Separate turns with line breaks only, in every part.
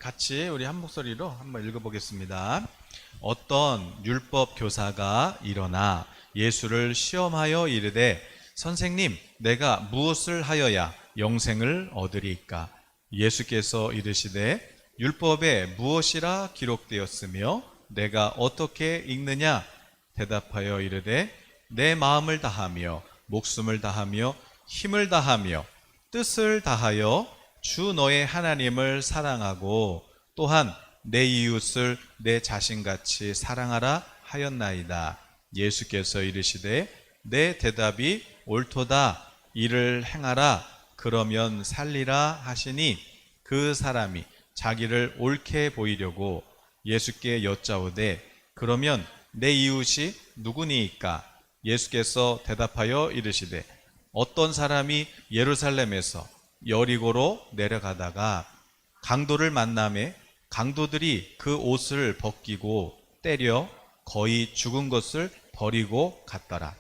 같이 우리 한 목소리로 한번 읽어보겠습니다. 어떤 율법 교사가 일어나 예수를 시험하여 이르되 선생님, 내가 무엇을 하여야 영생을 얻으리이까? 예수께서 이르시되 율법에 무엇이라 기록되었으며 내가 어떻게 읽느냐? 대답하여 이르되 내 마음을 다하며 목숨을 다하며 힘을 다하며 뜻을 다하여 주 너의 하나님을 사랑하고 또한 내 이웃을 내 자신같이 사랑하라 하였나이다. 예수께서 이르시되 내 대답이 옳도다. 이를 행하라. 그러면 살리라 하시니 그 사람이 자기를 옳게 보이려고 예수께 여짜오되 그러면 내 이웃이 누구니이까? 예수께서 대답하여 이르시되 어떤 사람이 예루살렘에서 여리고로 내려가다가 강도를 만나매 강도들이 그 옷을 벗기고 때려 거의 죽은 것을 버리고 갔더라.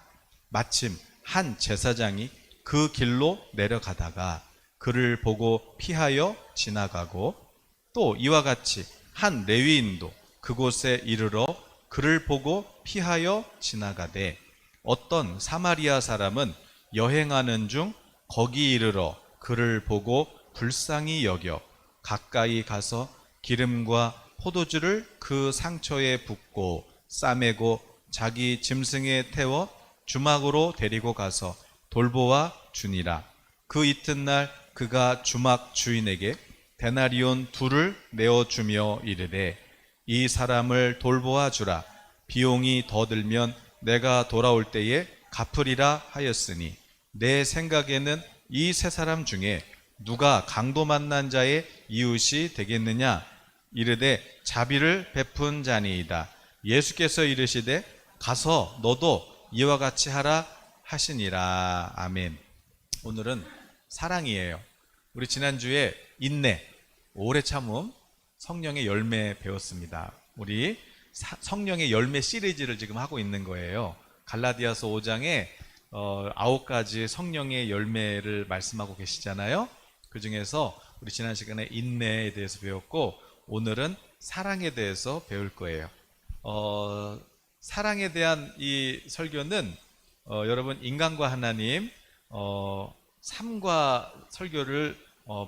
마침 한 제사장이 그 길로 내려가다가 그를 보고 피하여 지나가고 또 이와 같이 한 레위인도 그곳에 이르러 그를 보고 피하여 지나가되 어떤 사마리아 사람은 여행하는 중 거기 이르러 그를 보고 불쌍히 여겨 가까이 가서 기름과 포도주를 그 상처에 붓고 싸매고 자기 짐승에 태워 주막으로 데리고 가서 돌보아 주니라. 그 이튿날 그가 주막 주인에게 데나리온 2를 내어주며 이르되 이 사람을 돌보아 주라. 비용이 더 들면 내가 돌아올 때에 갚으리라 하였으니 내 생각에는 이 세 사람 중에 누가 강도 만난 자의 이웃이 되겠느냐? 이르되 자비를 베푼 자니이다. 예수께서 이르시되 가서 너도 이와 같이 하라 하시니라. 아멘. 오늘은 사랑이에요. 우리 지난주에 인내, 오래 참음, 성령의 열매 배웠습니다. 우리 성령의 열매 시리즈를 지금 하고 있는 거예요. 갈라디아서 5장에 9가지 성령의 열매를 말씀하고 계시잖아요. 그 중에서 우리 지난 시간에 인내에 대해서 배웠고 오늘은 사랑에 대해서 배울 거예요. 사랑에 대한 이 설교는 여러분 인간과 하나님 3과 설교를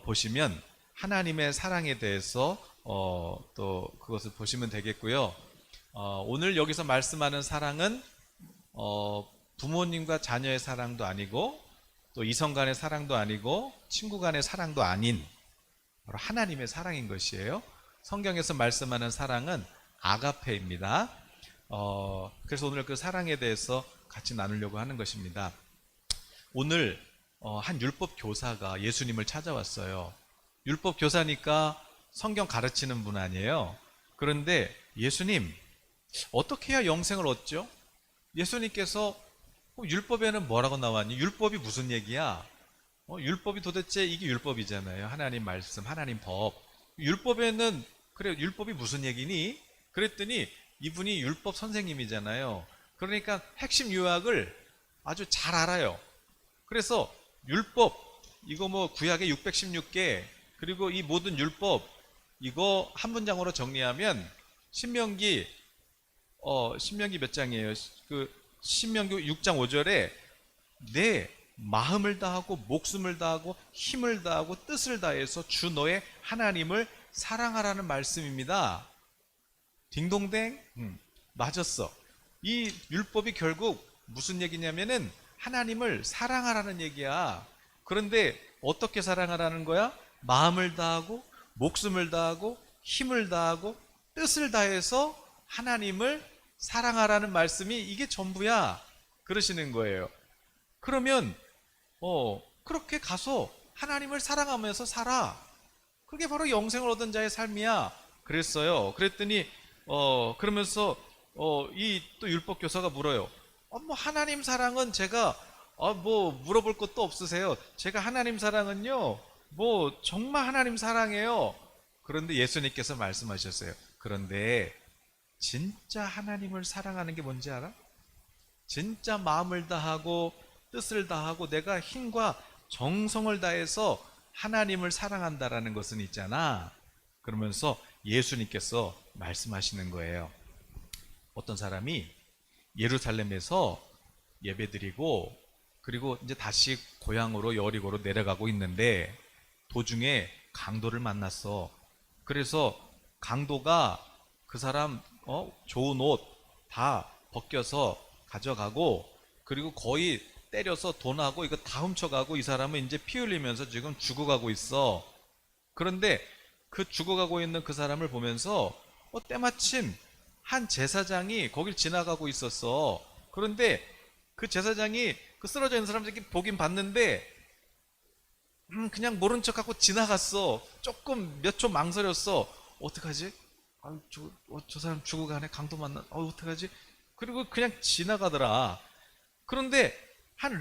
보시면 하나님의 사랑에 대해서 또 그것을 보시면 되겠고요. 오늘 여기서 말씀하는 사랑은 부모님과 자녀의 사랑도 아니고 또 이성 간의 사랑도 아니고 친구 간의 사랑도 아닌 바로 하나님의 사랑인 것이에요. 성경에서 말씀하는 사랑은 아가페입니다. 그래서 오늘 그 사랑에 대해서 같이 나누려고 하는 것입니다. 오늘 한 율법 교사가 예수님을 찾아왔어요. 율법 교사니까 성경 가르치는 분 아니에요. 그런데 예수님, 어떻게 해야 영생을 얻죠? 예수님께서 율법에는 뭐라고 나왔니? 율법이 무슨 얘기야? 율법이 도대체 이게 율법이잖아요. 하나님 말씀, 하나님 법. 율법에는 그래 율법이 무슨 얘기니? 그랬더니 이분이 율법 선생님이잖아요. 그러니까 핵심 요약을 아주 잘 알아요. 그래서 율법 이거 뭐 구약에 616개 그리고 이 모든 율법 이거 한 문장으로 정리하면 신명기 몇 장이에요? 신명기 6장 5절에 내 마음을 다하고 목숨을 다하고 힘을 다하고 뜻을 다해서 주 너의 하나님을 사랑하라는 말씀입니다. 딩동댕? 맞았어. 이 율법이 결국 무슨 얘기냐면은 하나님을 사랑하라는 얘기야. 그런데 어떻게 사랑하라는 거야? 마음을 다하고 목숨을 다하고 힘을 다하고 뜻을 다해서 하나님을 사랑하라는 말씀이 이게 전부야 그러시는 거예요. 그러면 그렇게 가서 하나님을 사랑하면서 살아. 그게 바로 영생을 얻은 자의 삶이야 그랬어요. 그랬더니 그러면서 이 또 율법 교사가 물어요. 뭐 하나님 사랑은 제가 뭐 물어볼 것도 없으세요. 제가 하나님 사랑은요 뭐 정말 하나님 사랑해요. 그런데 예수님께서 말씀하셨어요. 그런데 진짜 하나님을 사랑하는 게 뭔지 알아? 진짜 마음을 다하고 뜻을 다하고 내가 힘과 정성을 다해서 하나님을 사랑한다라는 것은 있잖아. 그러면서 예수님께서 말씀하시는 거예요. 어떤 사람이 예루살렘에서 예배드리고 그리고 이제 다시 고향으로 여리고로 내려가고 있는데 도중에 강도를 만났어. 그래서 강도가 그 사람 좋은 옷 다 벗겨서 가져가고 그리고 거의 때려서 돈하고 이거 다 훔쳐가고 이 사람은 이제 피 흘리면서 지금 죽어가고 있어. 그런데 그 죽어가고 있는 그 사람을 보면서 때마침 한 제사장이 거길 지나가고 있었어. 그런데 그 제사장이 그 쓰러져 있는 사람 이렇게 보긴 봤는데 그냥 모른 척하고 지나갔어. 조금 몇 초 망설였어. 어떡하지? 저 사람 죽어가네. 강도 만나. 어떡하지? 그리고 그냥 지나가더라. 그런데 한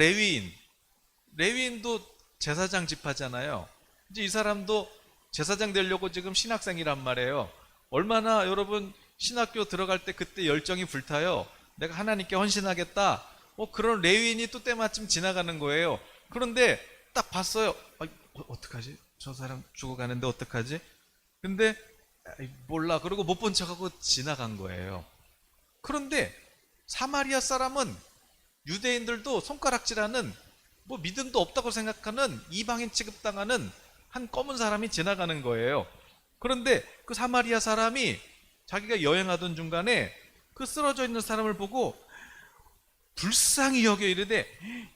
레위인도 제사장 집하잖아요. 이제 이 사람도 제사장 되려고 지금 신학생이란 말이에요. 얼마나 여러분 신학교 들어갈 때 그때 열정이 불타요. 내가 하나님께 헌신하겠다. 그런 레위인이 또 때마침 지나가는 거예요. 그런데 딱 봤어요. 어떡하지? 저 사람 죽어가는데 어떡하지? 근데 몰라. 그러고 못 본 척하고 지나간 거예요. 그런데 사마리아 사람은 유대인들도 손가락질하는 믿음도 없다고 생각하는 이방인 취급당하는 한 검은 사람이 지나가는 거예요. 그런데 그 사마리아 사람이 자기가 여행하던 중간에 그 쓰러져 있는 사람을 보고 불쌍히 여겨 이르되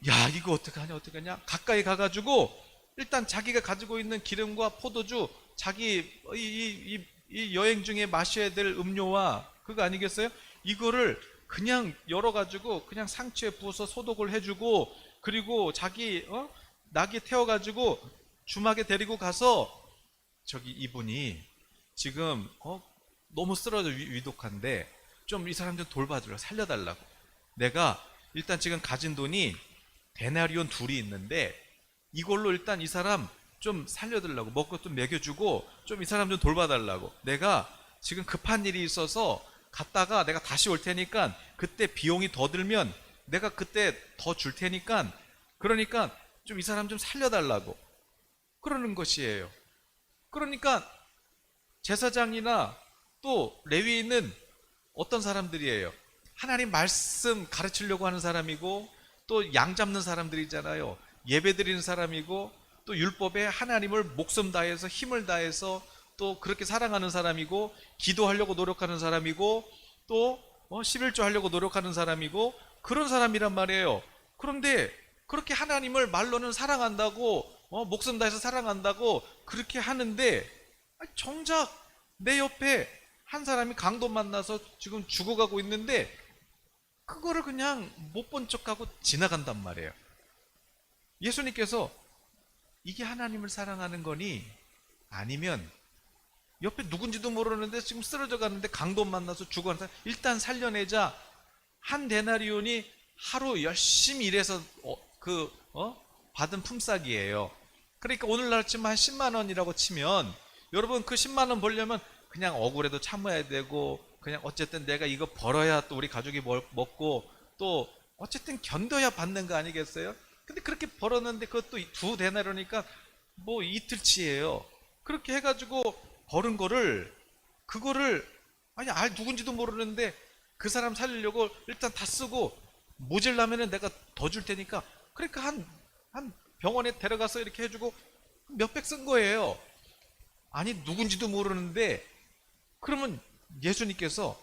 야 이거 어떡하냐 가까이 가가지고 일단 자기가 가지고 있는 기름과 포도주 자기 이 여행 중에 마셔야 될 음료와 그거 아니겠어요? 이거를 그냥 열어가지고 그냥 상추에 부어서 소독을 해주고 그리고 자기 나귀 태워가지고 주막에 데리고 가서 저기 이분이 지금 너무 쓰러져 위독한데 좀 이 사람 좀 돌봐주라 살려달라고. 내가 일단 지금 가진 돈이 데나리온 둘이 있는데 이걸로 일단 이 사람 좀 살려달라고 먹고 좀 먹여주고 좀 이 사람 좀 돌봐달라고. 내가 지금 급한 일이 있어서 갔다가 내가 다시 올 테니까 그때 비용이 더 들면 내가 그때 더 줄 테니까 그러니까 좀 이 사람 좀 살려달라고 그러는 것이에요. 그러니까 제사장이나 또 레위인은 어떤 사람들이에요? 하나님 말씀 가르치려고 하는 사람이고 또 양 잡는 사람들이잖아요. 예배 드리는 사람이고 또 율법에 하나님을 목숨 다해서 힘을 다해서 또 그렇게 사랑하는 사람이고 기도하려고 노력하는 사람이고 또 11조 하려고 노력하는 사람이고 그런 사람이란 말이에요. 그런데 그렇게 하나님을 말로는 사랑한다고 목숨 다해서 사랑한다고 그렇게 하는데 정작 내 옆에 한 사람이 강도 만나서 지금 죽어가고 있는데 그거를 그냥 못 본 척하고 지나간단 말이에요. 예수님께서 이게 하나님을 사랑하는 거니? 아니면 옆에 누군지도 모르는데 지금 쓰러져 가는데 강도 만나서 죽어가는 사람 일단 살려내자. 한 데나리온이 하루 열심히 일해서 받은 품삯이에요. 그러니까 오늘날 치면 한 10만 원이라고 치면 여러분 그 10만 원 벌려면 그냥 억울해도 참아야 되고 그냥 어쨌든 내가 이거 벌어야 또 우리 가족이 먹고 또 어쨌든 견뎌야 받는 거 아니겠어요? 근데 그렇게 벌었는데 그것도 두 데나리온이니까 이틀치예요. 그렇게 해가지고 벌은 거를 그거를 누군지도 모르는데 그 사람 살리려고 일단 다 쓰고 모질라면은 내가 더 줄 테니까 그러니까 한 병원에 데려가서 이렇게 해주고 몇백 쓴 거예요. 아니 누군지도 모르는데 그러면 예수님께서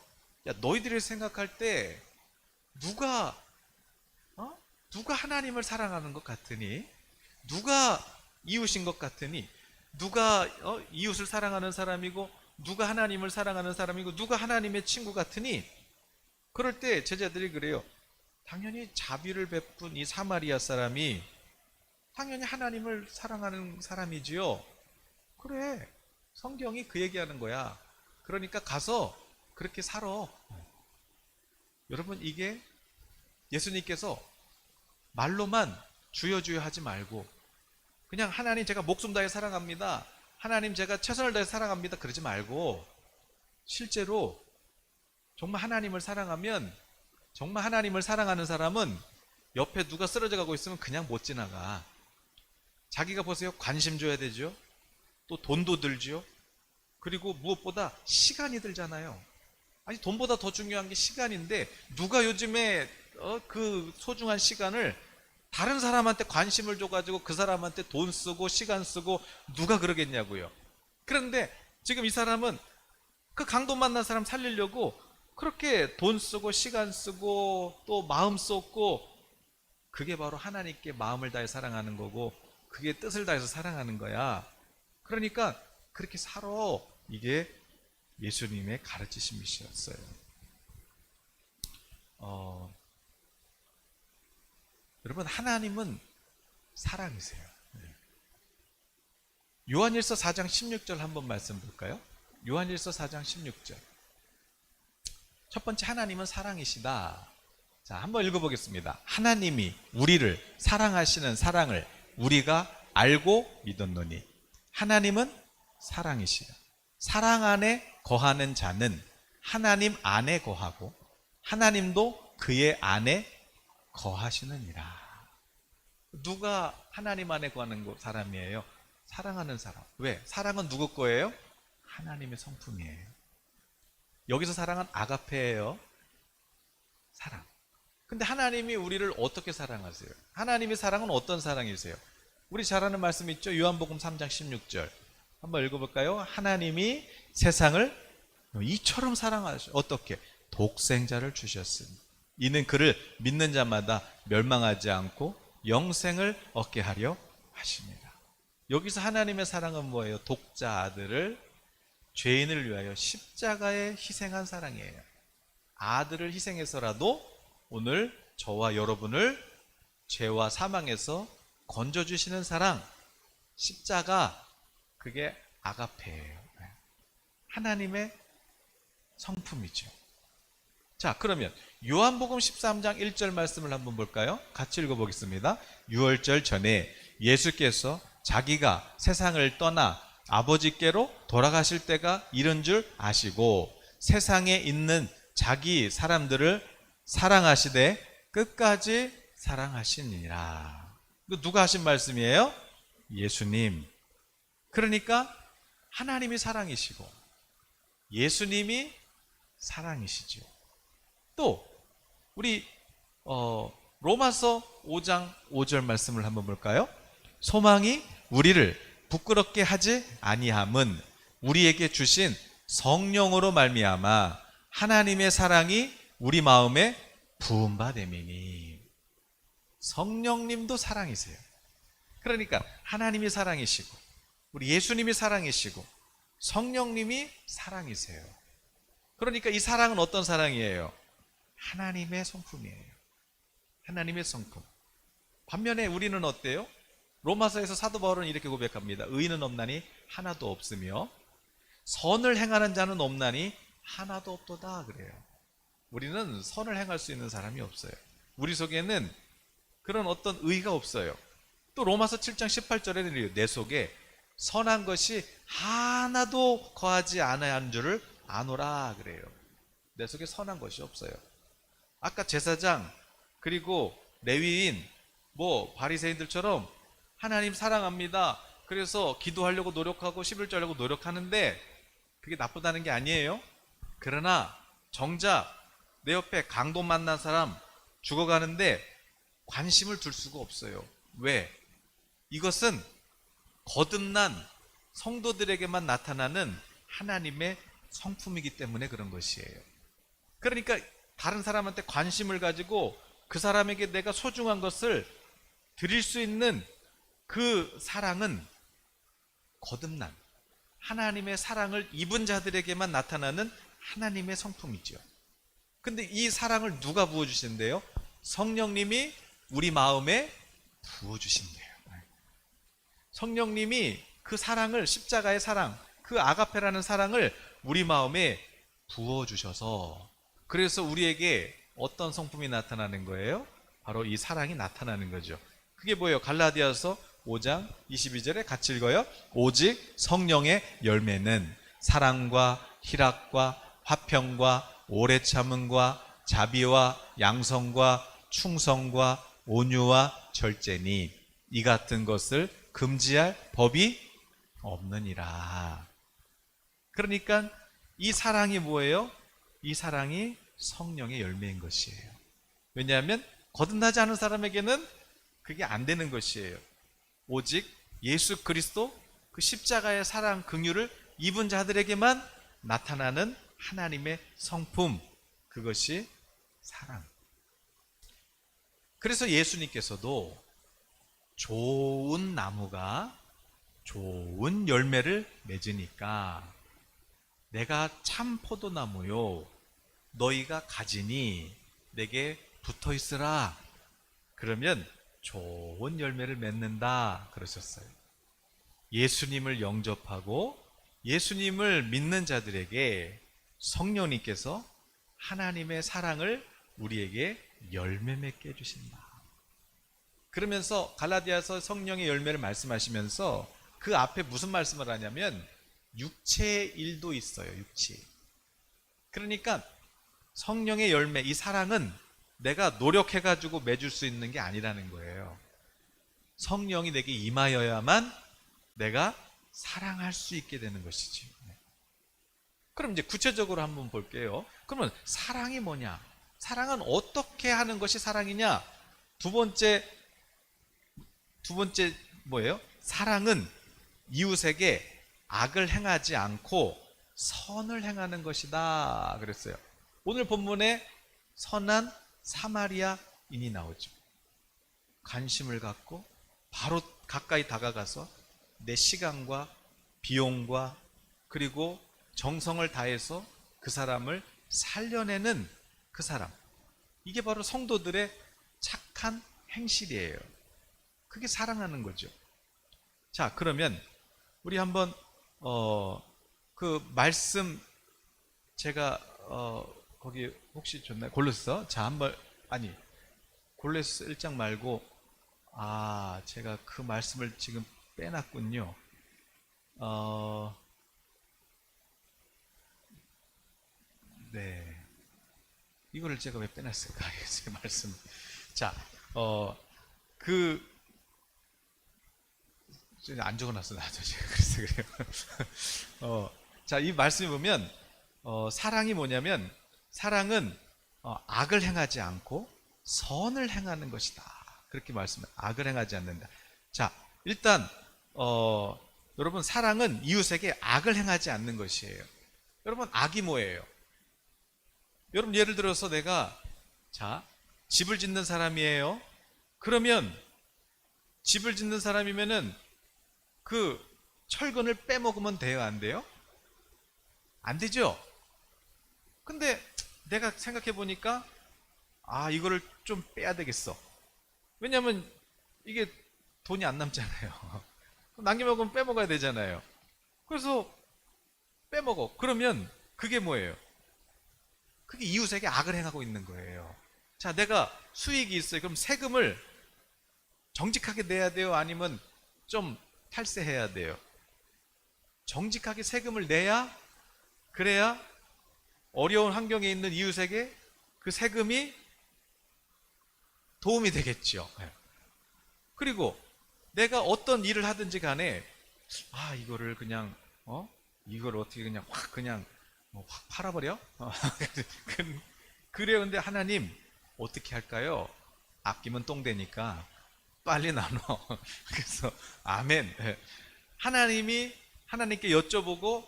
야 너희들이 생각할 때 누가 하나님을 사랑하는 것 같으니 누가 이웃인 것 같으니 누가 이웃을 사랑하는 사람이고 누가 하나님을 사랑하는 사람이고 누가 하나님의 친구 같으니 그럴 때 제자들이 그래요. 당연히 자비를 베푼 이 사마리아 사람이 당연히 하나님을 사랑하는 사람이지요. 그래 성경이 그 얘기하는 거야. 그러니까 가서 그렇게 살아. 여러분 이게 예수님께서 말로만 주여 주여 하지 말고 그냥 하나님 제가 목숨 다해 사랑합니다. 하나님 제가 최선을 다해 사랑합니다. 그러지 말고 실제로 정말 하나님을 사랑하면 정말 하나님을 사랑하는 사람은 옆에 누가 쓰러져 가고 있으면 그냥 못 지나가. 자기가 보세요. 관심 줘야 되죠. 또 돈도 들죠. 그리고 무엇보다 시간이 들잖아요. 아니, 돈보다 더 중요한 게 시간인데 누가 요즘에 그 소중한 시간을 다른 사람한테 관심을 줘가지고 그 사람한테 돈 쓰고 시간 쓰고 누가 그러겠냐고요. 그런데 지금 이 사람은 그 강도 만난 사람 살리려고 그렇게 돈 쓰고 시간 쓰고 또 마음 쏟고, 그게 바로 하나님께 마음을 다해 사랑하는 거고 그게 뜻을 다해서 사랑하는 거야. 그러니까 그렇게 살아. 이게 예수님의 가르치심이셨어요. 여러분, 하나님은 사랑이세요. 요한일서 4장 16절 한번 말씀 볼까요? 요한일서 4장 16절. 첫 번째, 하나님은 사랑이시다. 자, 한번 읽어보겠습니다. 하나님이 우리를 사랑하시는 사랑을 우리가 알고 믿었노니 하나님은 사랑이시다. 사랑 안에 거하는 자는 하나님 안에 거하고 하나님도 그의 안에 거하시느니라. 누가 하나님 안에 거하는 사람이에요? 사랑하는 사람. 왜? 사랑은 누구 거예요? 하나님의 성품이에요. 여기서 사랑은 아가페예요. 사랑. 근데 하나님이 우리를 어떻게 사랑하세요? 하나님의 사랑은 어떤 사랑이세요? 우리 잘 아는 말씀 있죠? 요한복음 3장 16절 한번 읽어볼까요? 하나님이 세상을 이처럼 사랑하셔. 어떻게? 독생자를 주셨으니 이는 그를 믿는 자마다 멸망하지 않고 영생을 얻게 하려 하십니다. 여기서 하나님의 사랑은 뭐예요? 독자 아들을 죄인을 위하여 십자가에 희생한 사랑이에요. 아들을 희생해서라도 오늘 저와 여러분을 죄와 사망에서 건져주시는 사랑, 십자가, 그게 아가페예요. 하나님의 성품이죠. 자, 그러면 요한복음 13장 1절 말씀을 한번 볼까요? 같이 읽어보겠습니다. 유월절 전에 예수께서 자기가 세상을 떠나 아버지께로 돌아가실 때가 이른 줄 아시고 세상에 있는 자기 사람들을 사랑하시되 끝까지 사랑하시니라. 누가 하신 말씀이에요? 예수님. 그러니까 하나님이 사랑이시고 예수님이 사랑이시죠. 또 우리 로마서 5장 5절 말씀을 한번 볼까요? 소망이 우리를 부끄럽게 하지 아니함은 우리에게 주신 성령으로 말미암아 하나님의 사랑이 우리 마음에 부은 바 됨이니. 성령님도 사랑이세요. 그러니까 하나님이 사랑이시고 우리 예수님이 사랑이시고 성령님이 사랑이세요. 그러니까 이 사랑은 어떤 사랑이에요? 하나님의 성품이에요. 하나님의 성품. 반면에 우리는 어때요? 로마서에서 사도 바울은 이렇게 고백합니다. 의인은 없나니 하나도 없으며 선을 행하는 자는 없나니 하나도 없도다 그래요. 우리는 선을 행할 수 있는 사람이 없어요. 우리 속에는 그런 어떤 의가 없어요. 또 로마서 7장 18절에는 내 속에 선한 것이 하나도 거하지 않은 줄을 아노라 그래요. 내 속에 선한 것이 없어요. 아까 제사장 그리고 레위인 바리새인들처럼 하나님 사랑합니다. 그래서 기도하려고 노력하고 11조 하려고 노력하는데 그게 나쁘다는 게 아니에요. 그러나 정작 내 옆에 강도 만난 사람 죽어가는데 관심을 둘 수가 없어요. 왜? 이것은 거듭난 성도들에게만 나타나는 하나님의 성품이기 때문에 그런 것이에요. 그러니까 다른 사람한테 관심을 가지고 그 사람에게 내가 소중한 것을 드릴 수 있는 그 사랑은 거듭난 하나님의 사랑을 입은 자들에게만 나타나는 하나님의 성품이죠. 근데 이 사랑을 누가 부어주신대요? 성령님이 우리 마음에 부어주신대요. 성령님이 그 사랑을, 십자가의 사랑, 그 아가페라는 사랑을 우리 마음에 부어주셔서, 그래서 우리에게 어떤 성품이 나타나는 거예요? 바로 이 사랑이 나타나는 거죠. 그게 뭐예요? 갈라디아서 5장 22절에 같이 읽어요. 오직 성령의 열매는 사랑과 희락과 화평과 오래 참음과 자비와 양성과 충성과 온유와 절제니 이 같은 것을 금지할 법이 없느니라. 그러니까 이 사랑이 뭐예요? 이 사랑이 성령의 열매인 것이에요. 왜냐하면 거듭나지 않은 사람에게는 그게 안 되는 것이에요. 오직 예수 그리스도 그 십자가의 사랑 긍휼을 입은 자들에게만 나타나는 하나님의 성품, 그것이 사랑. 그래서 예수님께서도 좋은 나무가 좋은 열매를 맺으니까 내가 참 포도나무요 너희가 가지니 내게 붙어 있으라. 그러면 좋은 열매를 맺는다 그러셨어요. 예수님을 영접하고 예수님을 믿는 자들에게 성령님께서 하나님의 사랑을 우리에게 열매 맺게 해주신다. 그러면서 갈라디아서 성령의 열매를 말씀하시면서 그 앞에 무슨 말씀을 하냐면 육체의 일도 있어요. 육체. 그러니까 성령의 열매, 이 사랑은 내가 노력해가지고 맺을 수 있는 게 아니라는 거예요. 성령이 내게 임하여야만 내가 사랑할 수 있게 되는 것이죠. 그럼 이제 구체적으로 한번 볼게요. 그러면 사랑이 뭐냐? 사랑은 어떻게 하는 것이 사랑이냐? 두 번째 뭐예요? 사랑은 이웃에게 악을 행하지 않고 선을 행하는 것이다 그랬어요. 오늘 본문에 선한 사마리아인이 나오죠. 관심을 갖고 바로 가까이 다가가서 내 시간과 비용과 그리고 정성을 다해서 그 사람을 살려내는 그 사람, 이게 바로 성도들의 착한 행실이에요. 그게 사랑하는 거죠. 자, 그러면 우리 한번 그 말씀 제가 거기 혹시 줬나요? 골로새. 자, 한번 아니 골로새 1장 말고 제가 그 말씀을 지금 빼놨군요. 네. 이거를 제가 왜 빼놨을까? 제 말씀. 자, 안 적어놨어, 나도 제가 그래서 그래요. 자, 이 말씀에 보면, 사랑이 뭐냐면, 사랑은, 악을 행하지 않고 선을 행하는 것이다. 그렇게 말씀해요. 악을 행하지 않는다. 자, 일단, 여러분, 사랑은 이웃에게 악을 행하지 않는 것이에요. 여러분, 악이 뭐예요? 여러분, 예를 들어서 내가, 자, 집을 짓는 사람이에요. 그러면, 집을 짓는 사람이면은, 그 철근을 빼먹으면 돼요, 안 돼요? 안 되죠? 근데 내가 생각해 보니까 이거를 좀 빼야 되겠어. 왜냐면 이게 돈이 안 남잖아요. 남겨먹으면 빼먹어야 되잖아요. 그래서 빼먹어. 그러면 그게 뭐예요? 그게 이웃에게 악을 행하고 있는 거예요. 자, 내가 수익이 있어요. 그럼 세금을 정직하게 내야 돼요? 아니면 좀 탈세해야 돼요? 정직하게 세금을 내야, 그래야 어려운 환경에 있는 이웃에게 그 세금이 도움이 되겠죠. 그리고 내가 어떤 일을 하든지 간에 이거를 그냥 이걸 어떻게 그냥 확 팔아버려? 그래요. 근데 하나님 어떻게 할까요? 아끼면 똥 되니까 빨리 나눠. 그래서 아멘. 하나님께 여쭤보고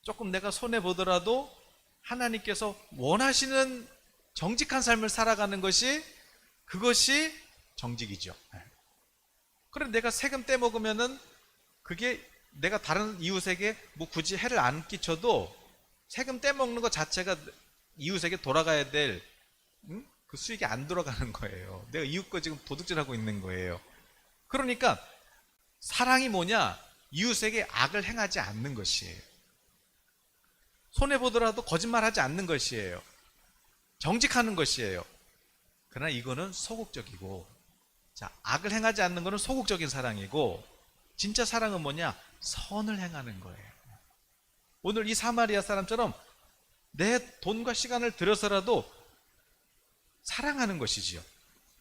조금 내가 손해 보더라도 하나님께서 원하시는 정직한 삶을 살아가는 그것이 정직이죠. 그럼 내가 세금 떼먹으면은 그게 내가 다른 이웃에게 뭐 굳이 해를 안 끼쳐도 세금 떼먹는 것 자체가 이웃에게 돌아가야 될 그 수익이 안 돌아가는 거예요. 내가 이웃 거 지금 도둑질하고 있는 거예요. 그러니까 사랑이 뭐냐? 이웃에게 악을 행하지 않는 것이에요. 손해보더라도 거짓말하지 않는 것이에요. 정직하는 것이에요. 그러나 이거는 소극적이고, 자, 악을 행하지 않는 것은 소극적인 사랑이고, 진짜 사랑은 뭐냐? 선을 행하는 거예요. 오늘 이 사마리아 사람처럼 내 돈과 시간을 들여서라도 사랑하는 것이지요.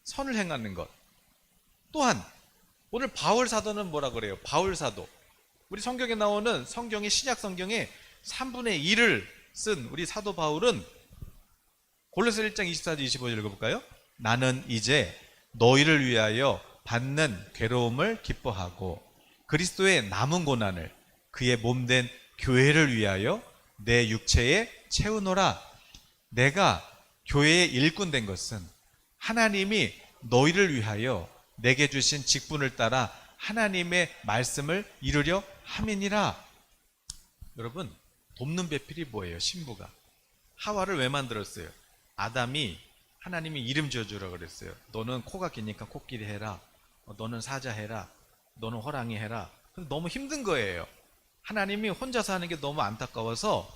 선을 행하는 것. 또한 오늘 바울 사도는 뭐라 그래요? 바울 사도. 우리 성경에 나오는 성경의 신약 성경의 3분의 1을 쓴 우리 사도 바울은 골로새 1장 24절 25절 읽어볼까요? 나는 이제 너희를 위하여 받는 괴로움을 기뻐하고 그리스도의 남은 고난을 그의 몸된 교회를 위하여 내 육체에 채우노라. 내가 교회의 일꾼 된 것은 하나님이 너희를 위하여 내게 주신 직분을 따라 하나님의 말씀을 이루려 함이니라. 여러분, 돕는 배필이 뭐예요? 신부가 하와를 왜 만들었어요? 아담이 하나님이 이름 지어주라 그랬어요. 너는 코가 기니까 코끼리 해라, 너는 사자 해라, 너는 호랑이 해라. 근데 너무 힘든 거예요. 하나님이 혼자서 하는 게 너무 안타까워서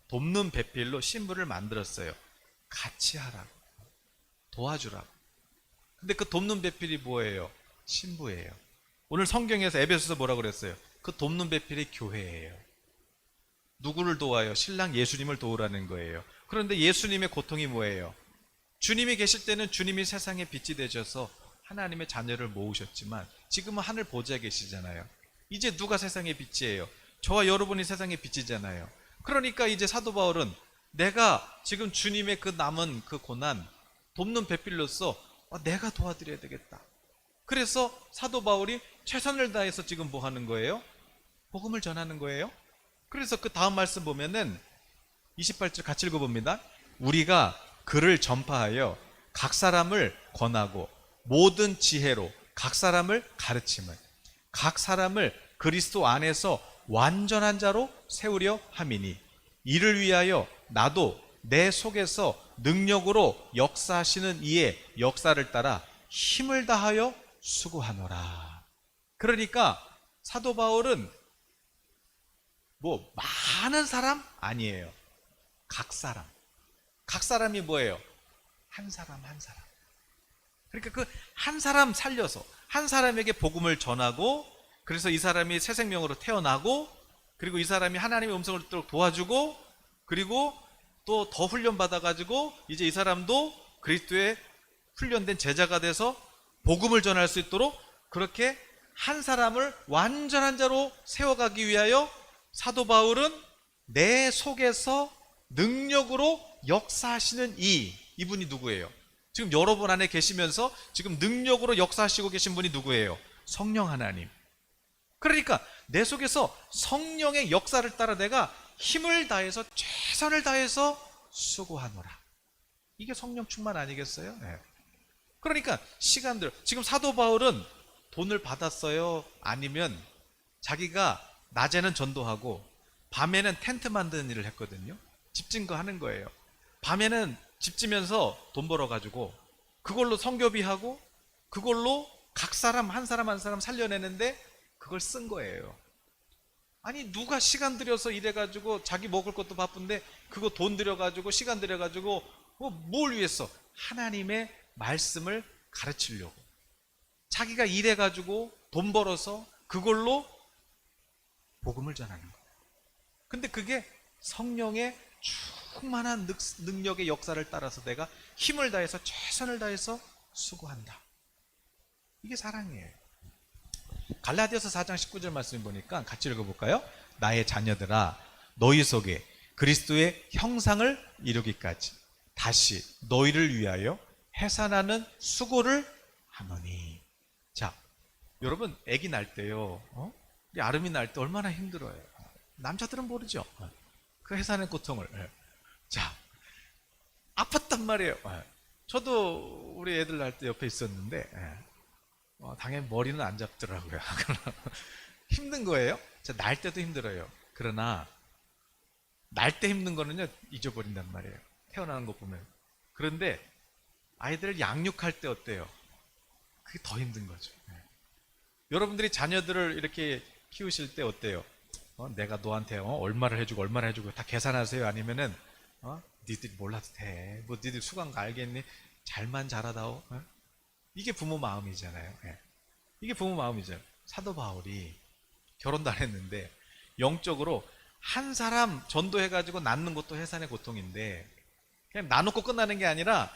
돕는 배필로 신부를 만들었어요. 같이 하라고, 도와주라고. 근데 그 돕는 배필이 뭐예요? 신부예요. 오늘 성경에서 에베소서 뭐라고 그랬어요? 그 돕는 배필이 교회예요. 누구를 도와요? 신랑 예수님을 도우라는 거예요. 그런데 예수님의 고통이 뭐예요? 주님이 계실 때는 주님이 세상에 빛이 되셔서 하나님의 자녀를 모으셨지만 지금은 하늘 보좌에 계시잖아요. 이제 누가 세상의 빛이에요? 저와 여러분이 세상의 빛이잖아요. 그러니까 이제 사도 바울은 내가 지금 주님의 그 남은 그 고난 돕는 배필로서 내가 도와드려야 되겠다. 그래서 사도 바울이 최선을 다해서 지금 뭐 하는 거예요? 복음을 전하는 거예요. 그래서 그 다음 말씀 보면은 28절 같이 읽어봅니다. 우리가 그를 전파하여 각 사람을 권하고 모든 지혜로 각 사람을 가르침을, 각 사람을 그리스도 안에서 완전한 자로 세우려 함이니 이를 위하여 나도 내 속에서 능력으로 역사하시는 이의 역사를 따라 힘을 다하여 수고하노라. 그러니까 사도 바울은 뭐 많은 사람 아니에요. 각 사람. 각 사람이 뭐예요? 한 사람 한 사람. 그러니까 그 한 사람 살려서 한 사람에게 복음을 전하고, 그래서 이 사람이 새 생명으로 태어나고, 그리고 이 사람이 하나님의 음성을 듣도록 도와주고, 그리고 또 더 훈련 받아가지고 이제 이 사람도 그리스도의 훈련된 제자가 돼서 복음을 전할 수 있도록 그렇게 한 사람을 완전한 자로 세워가기 위하여 사도 바울은 내 속에서 능력으로 역사하시는 이분이 누구예요? 지금 여러분 안에 계시면서 지금 능력으로 역사하시고 계신 분이 누구예요? 성령 하나님. 그러니까 내 속에서 성령의 역사를 따라 내가 힘을 다해서 최선을 다해서 수고하노라. 이게 성령 충만 아니겠어요? 네. 그러니까 시간들, 지금 사도 바울은 돈을 받았어요? 아니면 자기가 낮에는 전도하고 밤에는 텐트 만드는 일을 했거든요. 집 짓거 하는 거예요. 밤에는 집 지면서 돈 벌어가지고 그걸로 성교비하고 그걸로 각 사람 한 사람 한 사람 살려내는데 그걸 쓴 거예요. 아니 누가 시간 들여서 일해가지고 자기 먹을 것도 바쁜데 그거 돈 들여가지고 시간 들여가지고 뭘 위해서? 하나님의 말씀을 가르치려고. 자기가 일해가지고 돈 벌어서 그걸로 복음을 전하는 거예요. 근데 그게 성령의 충만한 능력의 역사를 따라서 내가 힘을 다해서 최선을 다해서 수고한다. 이게 사랑이에요. 갈라디아서 4장 19절 말씀 보니까 같이 읽어볼까요? 나의 자녀들아 너희 속에 그리스도의 형상을 이루기까지 다시 너희를 위하여 해산하는 수고를 하노니. 자, 여러분 아기 날 때요, 우리 아름이 날 때 얼마나 힘들어요. 남자들은 모르죠. 그 해산의 고통을. 자, 아팠단 말이에요. 저도 우리 애들 날 때 옆에 있었는데 당연히 머리는 안 잡더라고요. 힘든 거예요. 자, 날 때도 힘들어요. 그러나 날 때 힘든 거는요 잊어버린단 말이에요. 태어나는 거 보면. 그런데 아이들을 양육할 때 어때요? 그게 더 힘든 거죠. 여러분들이 자녀들을 이렇게 키우실 때 어때요? 내가 너한테 얼마를 해주고 얼마를 해주고 다 계산하세요? 아니면은 니들이 몰라도 돼. 뭐 니들 수강 알겠니? 잘만 자라다오. 이게 부모 마음이잖아요. 이게 부모 마음이잖아요. 사도 바울이 결혼도 안 했는데 영적으로 한 사람 전도해가지고 낳는 것도 해산의 고통인데 그냥 나누고 끝나는 게 아니라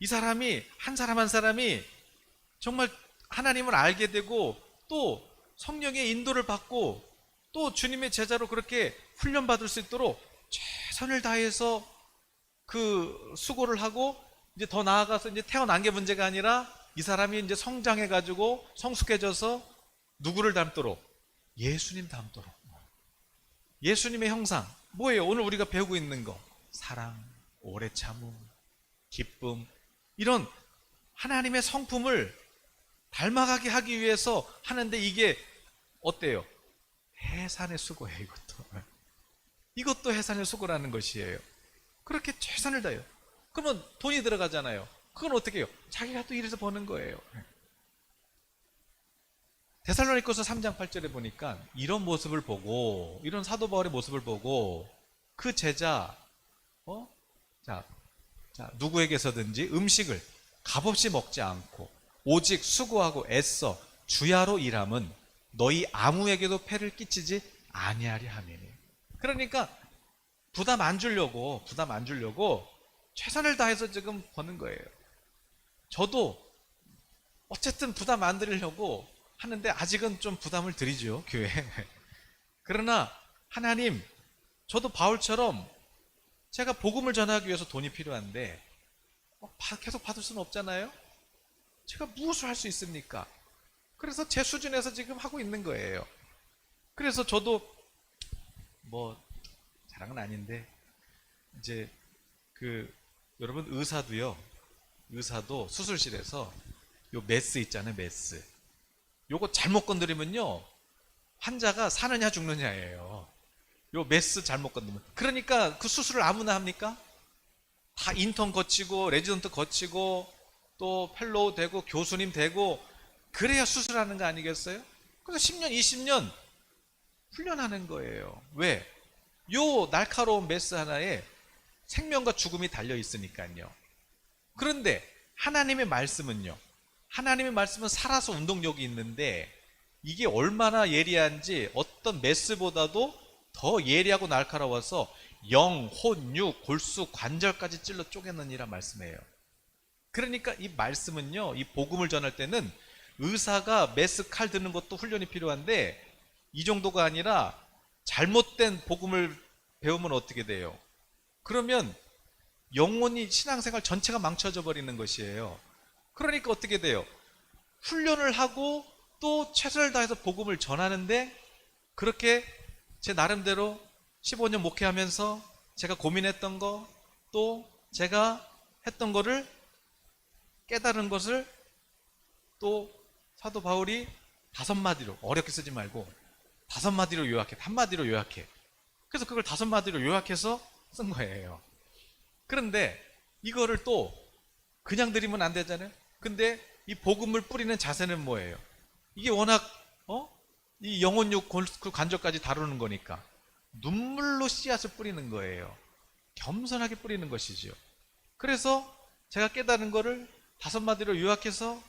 이 사람이 한 사람 한 사람이 정말 하나님을 알게 되고 또 성령의 인도를 받고 또 주님의 제자로 그렇게 훈련받을 수 있도록 최선을 다해서 그 수고를 하고, 이제 더 나아가서 이제 태어난 게 문제가 아니라 이 사람이 이제 성장해가지고 성숙해져서 누구를 닮도록? 예수님 닮도록. 예수님의 형상 뭐예요? 오늘 우리가 배우고 있는 거, 사랑, 오래 참음, 기쁨, 이런 하나님의 성품을 닮아가게 하기 위해서 하는데, 이게 어때요? 해산의 수고예요. 이것도 해산의 수고라는 것이에요. 그렇게 최선을 다해요. 그러면 돈이 들어가잖아요. 그건 어떻게 해요? 자기가 또 일해서 버는 거예요. 데살로니가서 3장 8절에 보니까 이런 모습을 보고, 이런 사도 바울의 모습을 보고 그 제자, 자, 누구에게서든지 음식을 값없이 먹지 않고 오직 수고하고 애써 주야로 일함은 너희 아무에게도 폐를 끼치지 아니하리 함이니. 그러니까 부담 안 주려고 최선을 다해서 지금 버는 거예요. 저도 어쨌든 부담 안 드리려고 하는데 아직은 좀 부담을 드리죠, 교회에. 그러나 하나님, 저도 바울처럼 제가 복음을 전하기 위해서 돈이 필요한데 계속 받을 수는 없잖아요. 제가 무엇을 할 수 있습니까? 그래서 제 수준에서 지금 하고 있는 거예요. 그래서 저도 뭐 자랑은 아닌데, 이제 여러분 의사도 수술실에서 요 메스 있잖아요, 메스. 요거 잘못 건드리면요 환자가 사느냐 죽느냐예요. 요 메스 잘못 건드리면. 그러니까 그 수술을 아무나 합니까? 다 인턴 거치고 레지던트 거치고 또 펠로우 되고 교수님 되고 그래야 수술하는 거 아니겠어요? 그래서 10년 20년 훈련하는 거예요. 왜? 요 날카로운 메스 하나에 생명과 죽음이 달려 있으니까요. 그런데 하나님의 말씀은요, 하나님의 말씀은 살아서 운동력이 있는데 이게 얼마나 예리한지 어떤 메스보다도 더 예리하고 날카로워서 영, 혼, 육, 골수, 관절까지 찔러 쪼개느니라 말씀이에요. 그러니까 이 말씀은요, 이 복음을 전할 때는 의사가 메스 칼 드는 것도 훈련이 필요한데 이 정도가 아니라 잘못된 복음을 배우면 어떻게 돼요? 그러면 영혼이 신앙생활 전체가 망쳐져 버리는 것이에요. 그러니까 어떻게 돼요? 훈련을 하고 또 최선을 다해서 복음을 전하는데, 그렇게 제 나름대로 15년 목회하면서 제가 고민했던 거, 또 제가 했던 거를 깨달은 것을 또 사도 바울이 5마디로, 어렵게 쓰지 말고 5마디로 요약해, 한마디로 요약해. 그래서 그걸 5마디로 요약해서 쓴 거예요. 그런데 이거를 또 그냥 드리면 안 되잖아요. 근데 이 복음을 뿌리는 자세는 뭐예요? 이게 워낙 이 영혼육 그 관절까지 다루는 거니까 눈물로 씨앗을 뿌리는 거예요. 겸손하게 뿌리는 것이죠. 그래서 제가 깨달은 거를 5마디로 요약해서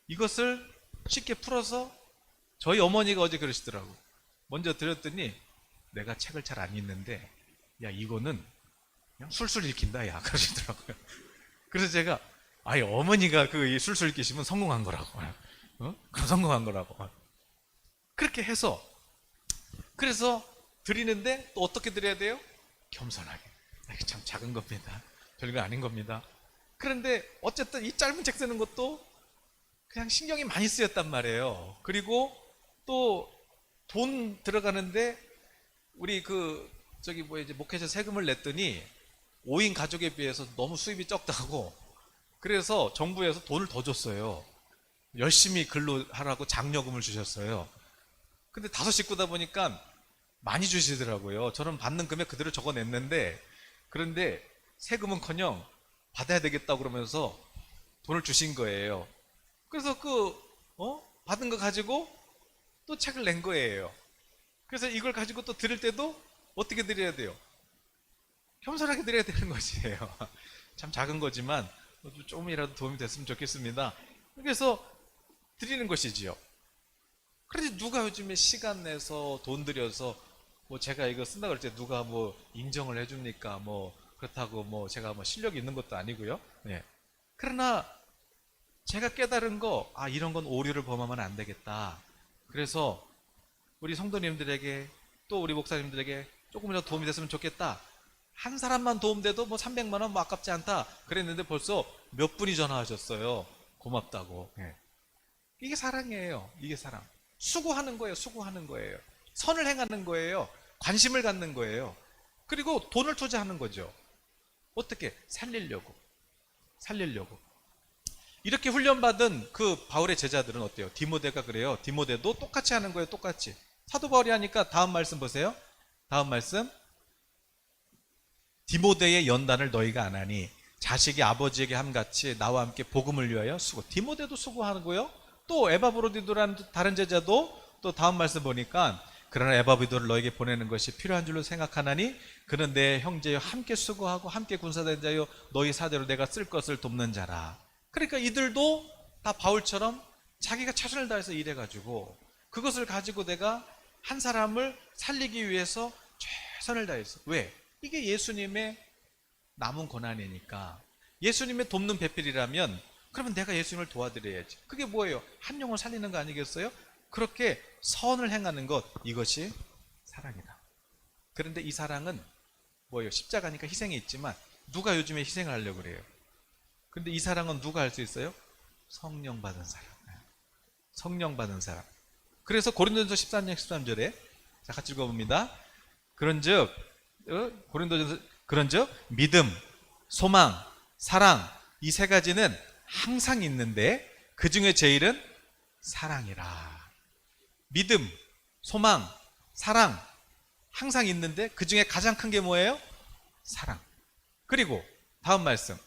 이것을 쉽게 풀어서, 저희 어머니가 어제 그러시더라고. 먼저 드렸더니 내가 책을 잘 안 읽는데 야 이거는 그냥 술술 읽힌다 야 그러시더라고요. 그래서 제가 아예 어머니가 이 술술 읽히시면 성공한 거라고. 그럼 성공한 거라고. 그렇게 해서, 그래서 드리는데 또 어떻게 드려야 돼요? 겸손하게. 이게 참 작은 겁니다. 별거 아닌 겁니다. 그런데 어쨌든 이 짧은 책 쓰는 것도 그냥 신경이 많이 쓰였단 말이에요. 그리고 또 돈 들어가는데 우리 이제 목회자 세금을 냈더니 5인 가족에 비해서 너무 수입이 적다고, 그래서 정부에서 돈을 더 줬어요. 열심히 근로하라고 장려금을 주셨어요. 근데 5 식구다 보니까 많이 주시더라고요. 저는 받는 금액 그대로 적어냈는데, 그런데 세금은커녕 받아야 되겠다고 그러면서 돈을 주신 거예요. 그래서 받은 거 가지고 또 책을 낸 거예요. 그래서 이걸 가지고 또 드릴 때도 어떻게 드려야 돼요? 겸손하게 드려야 되는 것이에요. 참 작은 거지만 조금이라도 도움이 됐으면 좋겠습니다. 그래서 드리는 것이지요. 그런데 누가 요즘에 시간 내서 돈 들여서 제가 이거 쓴다 그럴 때 누가 인정을 해줍니까? 그렇다고 제가 실력이 있는 것도 아니고요. 네. 그러나 제가 깨달은 이런 건 오류를 범하면 안 되겠다. 그래서 우리 성도님들에게 또 우리 목사님들에게 조금이라도 도움이 됐으면 좋겠다. 한 사람만 도움돼도 뭐 300만 원 뭐 아깝지 않다. 그랬는데 벌써 몇 분이 전화하셨어요. 고맙다고. 예. 이게 사랑이에요. 이게 사랑. 수고하는 거예요. 수고하는 거예요. 선을 행하는 거예요. 관심을 갖는 거예요. 그리고 돈을 투자하는 거죠. 어떻게? 살리려고. 이렇게 훈련받은 그 바울의 제자들은 어때요? 디모데가 그래요. 디모데도 똑같이 하는 거예요. 똑같이. 사도 바울이 하니까 다음 말씀 보세요. 다음 말씀. 디모데의 연단을 너희가 안 하니 자식이 아버지에게 함같이 나와 함께 복음을 위하여 수고. 디모데도 수고하고요. 또 에바브로디도라는 다른 제자도 또 다음 말씀 보니까 그러나 에바브로디도를 너에게 보내는 것이 필요한 줄로 생각하나니 그는 내 형제여 함께 수고하고 함께 군사된 자여 너희 사대로 내가 쓸 것을 돕는 자라. 그러니까 이들도 다 바울처럼 자기가 최선을 다해서 일해가지고 그것을 가지고 내가 한 사람을 살리기 위해서 최선을 다했어. 왜? 이게 예수님의 남은 고난이니까. 예수님의 돕는 배필이라면 그러면 내가 예수님을 도와드려야지. 그게 뭐예요? 한 영혼 살리는 거 아니겠어요? 그렇게 선을 행하는 것, 이것이 사랑이다. 그런데 이 사랑은 뭐예요? 십자가니까 희생이 있지만 누가 요즘에 희생을 하려고 그래요? 근데 이 사랑은 누가 할 수 있어요? 성령 받은 사람. 성령 받은 사람. 그래서 고린도전서 13장 13절에 자 같이 읽어봅니다. 그런즉 믿음, 소망, 사랑 이 세 가지는 항상 있는데 그 중에 제일은 사랑이라. 믿음, 소망, 사랑 항상 있는데 그 중에 가장 큰 게 뭐예요? 사랑. 그리고 다음 말씀.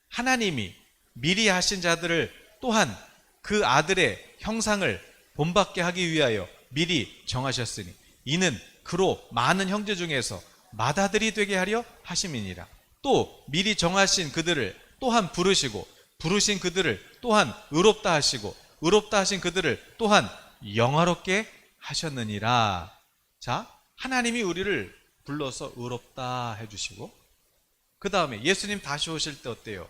하나님이 미리 하신 자들을 또한 그 아들의 형상을 본받게 하기 위하여 미리 정하셨으니 이는 그로 많은 형제 중에서 맏아들이 되게 하려 하심이니라. 또 미리 정하신 그들을 또한 부르시고 부르신 그들을 또한 의롭다 하시고 의롭다 하신 그들을 또한 영화롭게 하셨느니라. 자, 하나님이 우리를 불러서 의롭다 해주시고 그 다음에 예수님 다시 오실 때 어때요?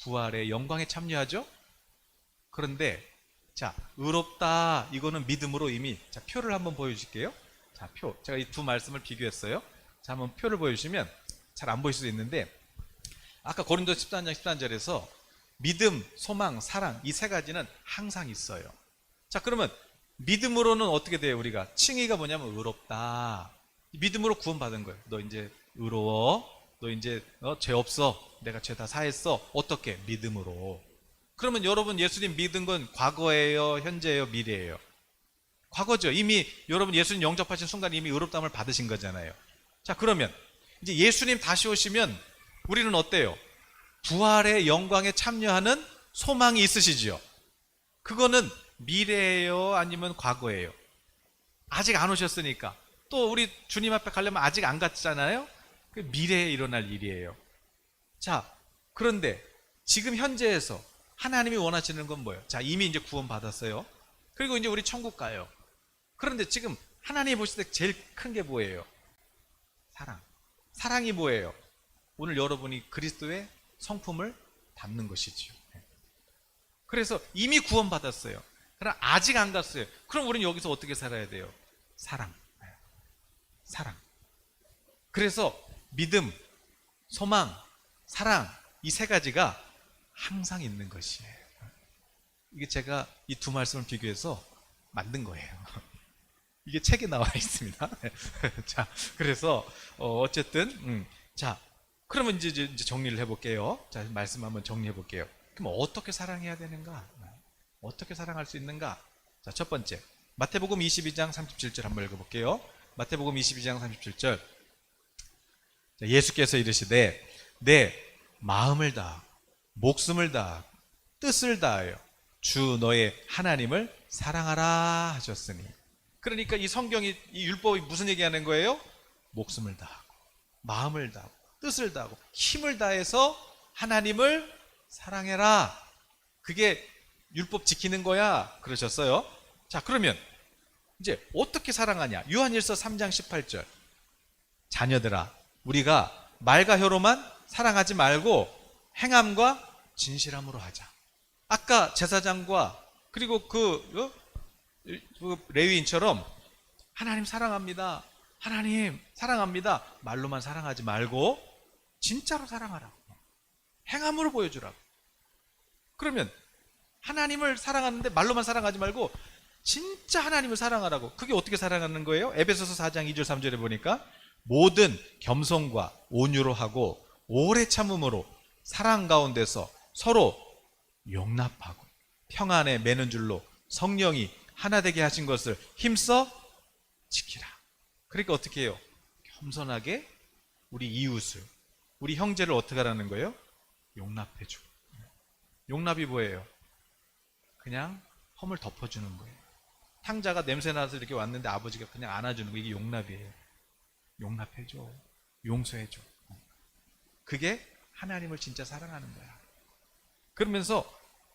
부활의 영광에 참여하죠? 그런데 자, 의롭다 이거는 믿음으로 이미 자 표를 한번 보여줄게요. 자, 표. 제가 이 두 말씀을 비교했어요. 자, 한번 표를 보여주시면 잘 안 보일 수도 있는데 아까 고린도서 14장 13절에서 믿음, 소망, 사랑 이 세 가지는 항상 있어요. 자, 그러면 믿음으로는 어떻게 돼요? 우리가 칭의가 뭐냐면 의롭다. 믿음으로 구원받은 거예요. 너 이제 의로워. 너 이제 죄 없어. 내가 죄 다 사했어. 어떻게? 믿음으로. 그러면 여러분 예수님 믿은 건 과거예요? 현재예요? 미래예요? 과거죠. 이미 여러분 예수님 영접하신 순간 이미 의롭다함을 받으신 거잖아요. 자, 그러면 이제 예수님 다시 오시면 우리는 어때요? 부활의 영광에 참여하는 소망이 있으시지요. 그거는 미래예요? 아니면 과거예요? 아직 안 오셨으니까. 또 우리 주님 앞에 가려면 아직 안 갔잖아요. 그 미래에 일어날 일이에요. 자, 그런데 지금 현재에서 하나님이 원하시는 건 뭐예요? 자, 이미 이제 구원 받았어요. 그리고 이제 우리 천국 가요. 그런데 지금 하나님이 보실 때 제일 큰 게 뭐예요? 사랑. 사랑이 뭐예요? 오늘 여러분이 그리스도의 성품을 담는 것이지요. 그래서 이미 구원 받았어요. 그러나 아직 안 갔어요. 그럼 우리는 여기서 어떻게 살아야 돼요? 사랑. 사랑. 그래서 믿음, 소망, 사랑 이 세 가지가 항상 있는 것이에요. 이게 제가 이 두 말씀을 비교해서 만든 거예요. 이게 책에 나와 있습니다. 자, 그래서 어쨌든 자, 그러면 이제 정리를 해볼게요. 자, 말씀 한번 정리해볼게요. 그럼 어떻게 사랑해야 되는가? 어떻게 사랑할 수 있는가? 자, 첫 번째 마태복음 22장 37절 한번 읽어볼게요. 마태복음 22장 37절. 자, 예수께서 이르시되 내 마음을 다하고 목숨을 다하고 뜻을 다하여 주 너의 하나님을 사랑하라 하셨으니. 그러니까 이 성경이 이 율법이 무슨 얘기하는 거예요? 목숨을 다하고 마음을 다하고 뜻을 다하고 힘을 다해서 하나님을 사랑해라. 그게 율법 지키는 거야 그러셨어요. 자, 그러면 이제 어떻게 사랑하냐? 요한일서 3장 18절. 자녀들아 우리가 말과 혀로만 사랑하지 말고 행함과 진실함으로 하자. 아까 제사장과 그리고 그 레위인처럼 하나님 사랑합니다. 하나님 사랑합니다. 말로만 사랑하지 말고 진짜로 사랑하라고. 행함으로 보여주라고. 그러면 하나님을 사랑하는데 말로만 사랑하지 말고 진짜 하나님을 사랑하라고. 그게 어떻게 사랑하는 거예요? 에베소서 4장 2절 3절에 보니까 모든 겸손과 온유로 하고 오래 참음으로 사랑 가운데서 서로 용납하고 평안에 매는 줄로 성령이 하나 되게 하신 것을 힘써 지키라. 그러니까 어떻게 해요? 겸손하게 우리 이웃을, 우리 형제를 어떻게 하라는 거예요? 용납해줘. 용납이 뭐예요? 그냥 험을 덮어주는 거예요. 탕자가 냄새나서 이렇게 왔는데 아버지가 그냥 안아주는 거, 이게 용납이에요. 용납해줘. 용서해줘. 그게 하나님을 진짜 사랑하는 거야. 그러면서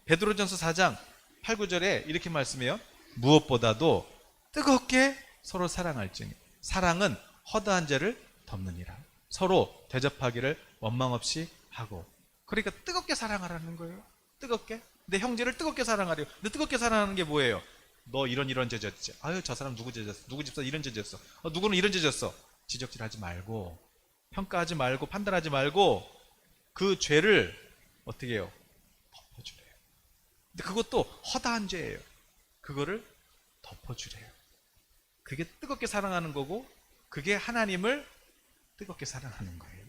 베드로전서 4장 8, 9절에 이렇게 말씀해요. 무엇보다도 뜨겁게 서로 사랑할지니 사랑은 허다한 죄를 덮느니라. 서로 대접하기를 원망 없이 하고. 그러니까 뜨겁게 사랑하라는 거예요. 뜨겁게. 내 형제를 뜨겁게 사랑하래요. 근데 뜨겁게 사랑하는 게 뭐예요? 너 이런 죄 졌지. 아유, 저 사람 누구 죄 졌어. 누구 집사 이런 죄 졌어. 누구는 이런 죄 졌어. 지적질하지 말고, 평가하지 말고, 판단하지 말고 그 죄를 어떻게 해요? 덮어주래요. 근데 그것도 허다한 죄예요. 그거를 덮어주래요. 그게 뜨겁게 사랑하는 거고, 그게 하나님을 뜨겁게 사랑하는 거예요.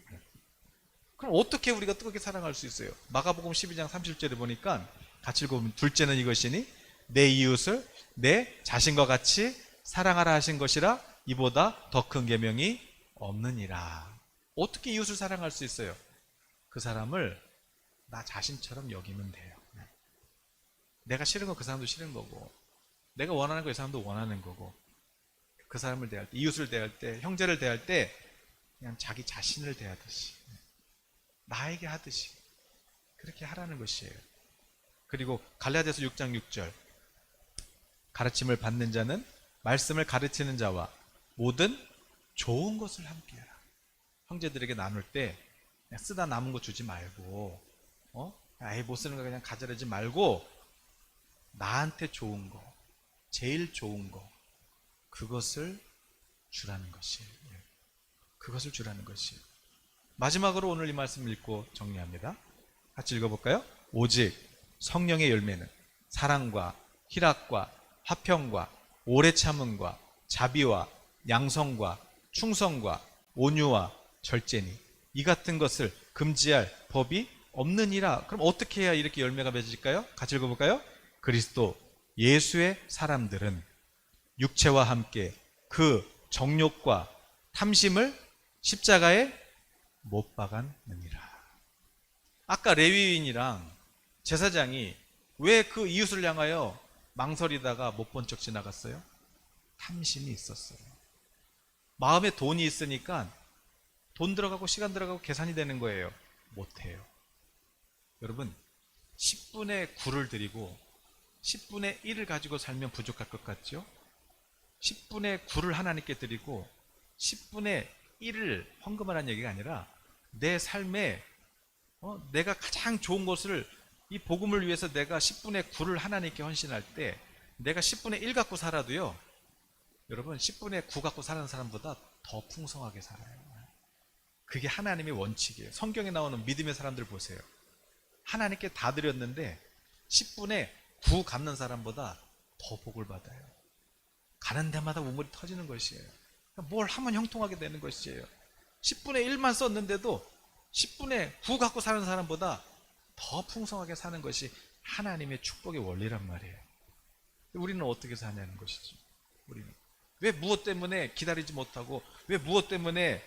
그럼 어떻게 우리가 뜨겁게 사랑할 수 있어요? 마가복음 12장 30절에 보니까 같이 읽어보면 둘째는 이것이니 내 이웃을 내 자신과 같이 사랑하라 하신 것이라 이보다 더 큰 계명이 없느니라. 어떻게 이웃을 사랑할 수 있어요? 그 사람을 나 자신처럼 여기면 돼요. 내가 싫은 거 그 사람도 싫은 거고, 내가 원하는 거 이 사람도 원하는 거고, 그 사람을 대할 때, 이웃을 대할 때, 형제를 대할 때 그냥 자기 자신을 대하듯이, 나에게 하듯이 그렇게 하라는 것이에요. 그리고 갈라디아서 6장 6절 가르침을 받는 자는 말씀을 가르치는 자와 모든 좋은 것을 함께하라. 형제들에게 나눌 때 그냥 쓰다 남은 거 주지 말고, 아예 못 쓰는 거 그냥 가져라지 말고 나한테 좋은 거, 제일 좋은 거, 그것을 주라는 것이에요. 그것을 주라는 것이에요. 마지막으로 오늘 이 말씀 읽고 정리합니다. 같이 읽어볼까요? 오직 성령의 열매는 사랑과 희락과 화평과 오래 참음과 자비와 양성과 충성과 온유와 절제니 이 같은 것을 금지할 법이 없느니라. 그럼 어떻게 해야 이렇게 열매가 맺을까요? 같이 읽어볼까요? 그리스도 예수의 사람들은 육체와 함께 그 정욕과 탐심을 십자가에 못 박았느니라. 아까 레위인이랑 제사장이 왜 그 이웃을 향하여 망설이다가 못 본 척 지나갔어요? 탐심이 있었어요. 마음에 돈이 있으니까 돈 들어가고 시간 들어가고 계산이 되는 거예요. 못해요. 여러분, 10분의 9를 드리고 10분의 1을 가지고 살면 부족할 것 같죠? 10분의 9를 하나님께 드리고 10분의 1을 헌금하라는 얘기가 아니라 내 삶에 내가 가장 좋은 것을, 이 복음을 위해서 내가 10분의 9를 하나님께 헌신할 때 내가 10분의 1 갖고 살아도요, 여러분 10분의 9 갖고 사는 사람보다 더 풍성하게 살아요. 그게 하나님의 원칙이에요. 성경에 나오는 믿음의 사람들 보세요. 하나님께 다 드렸는데 10분의 9 갚는 사람보다 더 복을 받아요. 가는 데마다 우물이 터지는 것이에요. 뭘 하면 형통하게 되는 것이에요. 10분의 1만 썼는데도 10분의 9 갖고 사는 사람보다 더 풍성하게 사는 것이 하나님의 축복의 원리란 말이에요. 우리는 어떻게 사냐는 것이죠. 우리는 왜 무엇 때문에 기다리지 못하고, 왜 무엇 때문에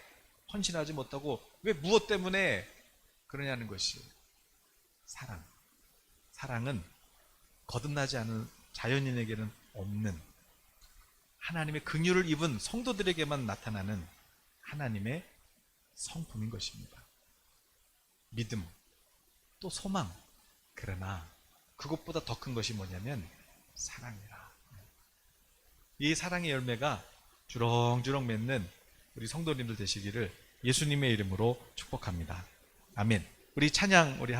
헌신하지 못하고, 왜 무엇 때문에 그러냐는 것이에요. 사랑은 거듭나지 않은 자연인에게는 없는, 하나님의 긍휼을 입은 성도들에게만 나타나는 하나님의 성품인 것입니다. 믿음, 또 소망, 그러나 그것보다 더 큰 것이 뭐냐면 사랑이라. 이 사랑의 열매가 주렁주렁 맺는 우리 성도님들 되시기를 예수님의 이름으로 축복합니다. 아멘. 우리 찬양 우리